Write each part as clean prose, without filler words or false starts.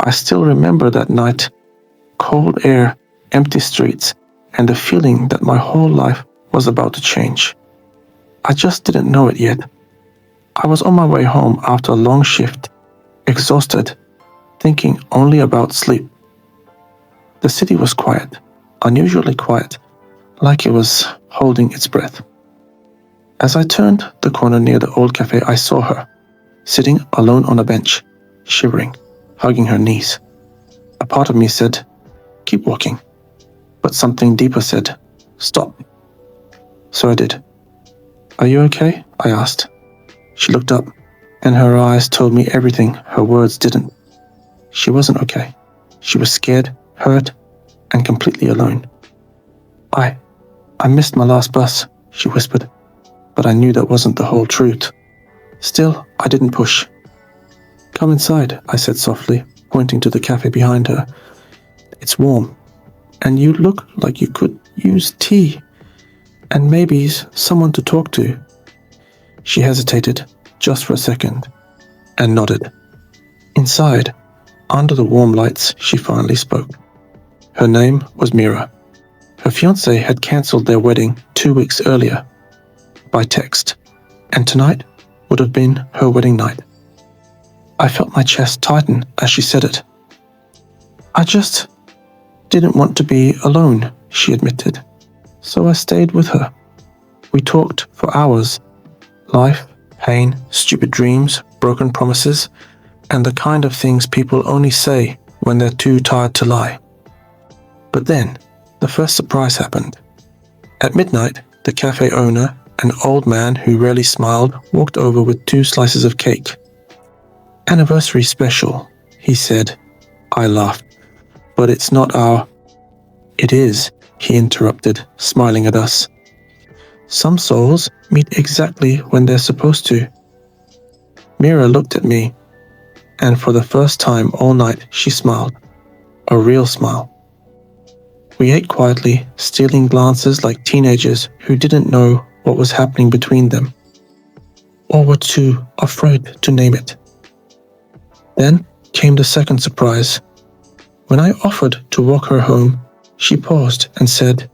I still remember that night, cold air, empty streets, and the feeling that my whole life was about to change. I just didn't know it yet. I was on my way home after a long shift, exhausted, thinking only about sleep. The city was quiet, unusually quiet, like it was holding its breath. As I turned the corner near the old cafe, I saw her, sitting alone on a bench, shivering, hugging her knees. A part of me said, "Keep walking." But something deeper said, "Stop." So I did. "Are you okay?" I asked. She looked up, and her eyes told me everything her words didn't. She wasn't okay. She was scared, hurt, and completely alone. I missed my last bus," she whispered, but I knew that wasn't the whole truth. Still, I didn't push. "Come inside," I said softly, pointing to the cafe behind her. "It's warm, and you look like you could use tea, and maybe someone to talk to." She hesitated, just for a second, and nodded. Inside, under the warm lights, she finally spoke. Her name was Mira. Her fiancé had cancelled their wedding 2 weeks earlier, by text, and tonight would have been her wedding night. I felt my chest tighten as she said it. "I just didn't want to be alone," she admitted, "so I stayed with her. We talked for hours. Life, pain, stupid dreams, broken promises, and the kind of things people only say when they're too tired to lie." But then, the first surprise happened. At midnight, the cafe owner, an old man who rarely smiled, walked over with 2 slices of cake. "Anniversary special," he said. I laughed. "But it's not our—" "It is," he interrupted, smiling at us. "Some souls meet exactly when they're supposed to." Mira looked at me, and for the first time all night she smiled. A real smile. We ate quietly, stealing glances like teenagers who didn't know what was happening between them, or were too afraid to name it. Then came the second surprise. When I offered to walk her home, she paused and said,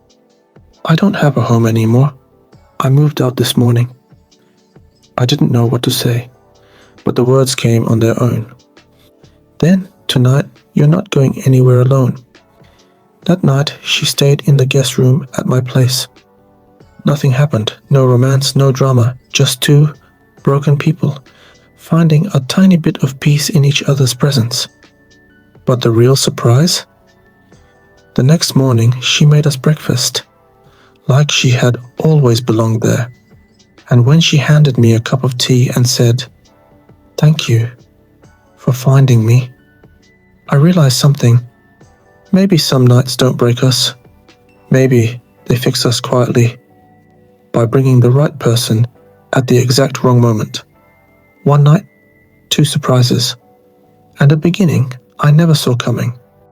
"I don't have a home anymore. I moved out this morning." I didn't know what to say, but the words came on their own. "Then, tonight, you're not going anywhere alone." That night, she stayed in the guest room at my place. Nothing happened, no romance, no drama, just 2 broken people, finding a tiny bit of peace in each other's presence. But the real surprise? The next morning, she made us breakfast, like she had always belonged there. And when she handed me a cup of tea and said, "Thank you for finding me," I realized something. Maybe some nights don't break us. Maybe they fix us quietly by bringing the right person at the exact wrong moment. One night, 2 surprises, and a beginning I never saw coming.